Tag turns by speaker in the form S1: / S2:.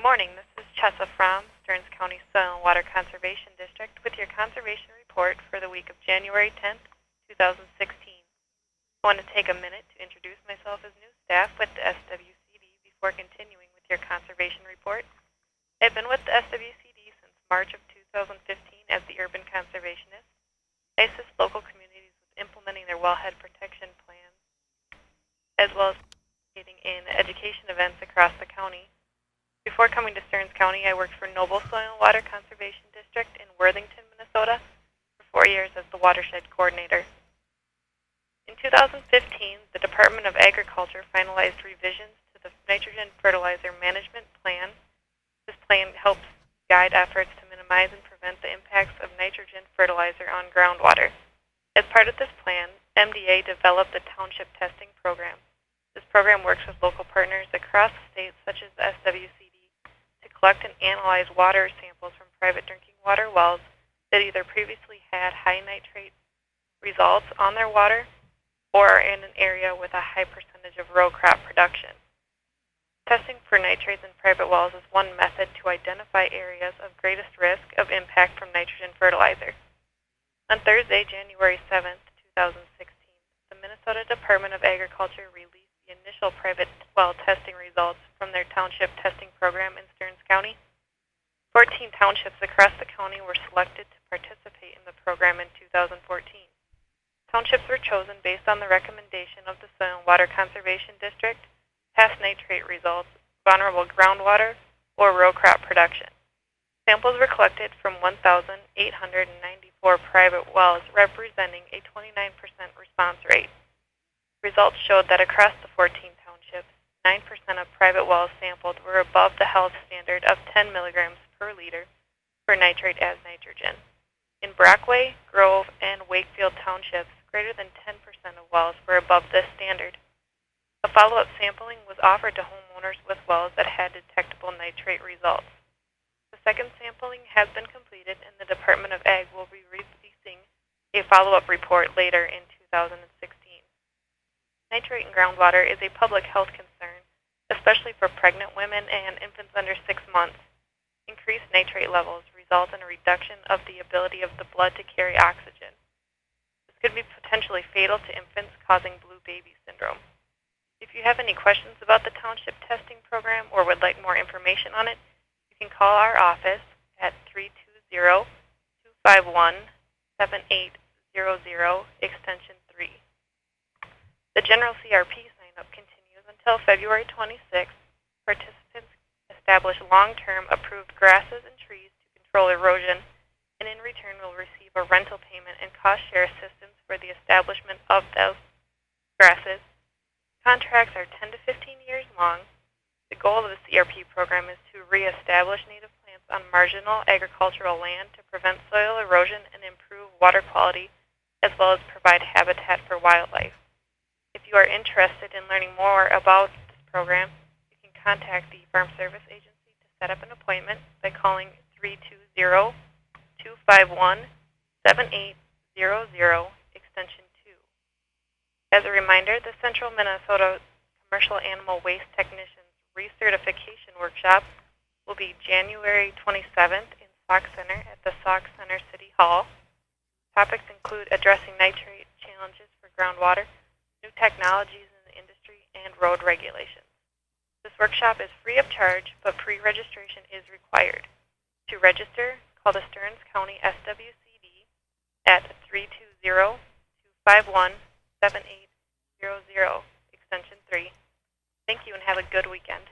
S1: morning. This is Chessa Frahm, Stearns County Soil and Water Conservation District, with your conservation report for the week of January 10th, 2016. I want to take a minute to introduce myself as new staff with the SWCD before continuing with your conservation report. I've been with the SWCD since March of 2015 as the Urban Conservationist. I assist local communities with implementing their wellhead protection plans, as well as participating in education events across the county. Before coming to Stearns County, I worked for Noble Soil and Water Conservation District in Worthington, Minnesota, for 4 years as the watershed coordinator. In 2015, the Department of Agriculture finalized revisions to the nitrogen fertilizer management plan. This plan helps guide efforts to minimize and prevent the impacts of nitrogen fertilizer on groundwater. As part of this plan, MDA developed the Township Testing Program. This program works with local partners across the state, such as the SWCD, to collect and analyze water samples from private drinking water wells that either previously had high nitrate results on their water or are in an area with a high percentage of row crop production. Testing for nitrates in private wells is one method to identify areas of greatest risk of impact from nitrogen fertilizer. On Thursday, January 7th, 2016, the Minnesota Department of Agriculture released the initial private well testing results from their Township Testing Program in Stearns County. 14 townships across the county were selected to participate in the program in 2014. Townships were chosen based on the recommendation of the Soil and Water Conservation District, past nitrate results, vulnerable groundwater, or row crop production. Samples were collected from 1,894 private wells, representing a 29% response rate. Results showed that across the 14 townships, 9% of private wells sampled were above the health standard of 10 milligrams per liter for nitrate as nitrogen. In Brockway, Grove, and Wakefield townships, greater than 10% of wells were above this standard. A follow-up sampling was offered to homeowners with wells that had detectable nitrate results. The second sampling has been completed, and the Department of Ag will be releasing a follow-up report later in 2016. Nitrate in groundwater is a public health concern, especially for pregnant women and infants under 6 months. Increased nitrate levels result in a reduction of the ability of the blood to carry oxygen. This could be potentially fatal to infants, causing blue baby syndrome. If you have any questions about the Township Testing Program or would like more information on it, you can call our office at 320-251-7800, extension 3. The general CRP sign-up continues until February 26th. Participants establish long-term approved grasses and trees to control erosion, and in return will receive a rental payment and cost share assistance for the establishment of those grasses. Contracts are 10 to 15 years long. The goal of the CRP program is to reestablish native plants on marginal agricultural land to prevent soil erosion and improve water quality, as well as provide habitat for wildlife. If you are interested in learning more about this program, you can contact the Farm Service Agency to set up an appointment by calling 320-251-7800, extension 2. As a reminder, the Central Minnesota Commercial Animal Waste Technicians Recertification Workshop will be January 27th in Sauk Center at the Sauk Center City Hall. Topics include addressing nitrate challenges for groundwater, new technologies in the industry, and road regulations. This workshop is free of charge, but pre-registration is required. To register, call the Stearns County SWCD at 320-251-7800, extension 3. Thank you and have a good weekend.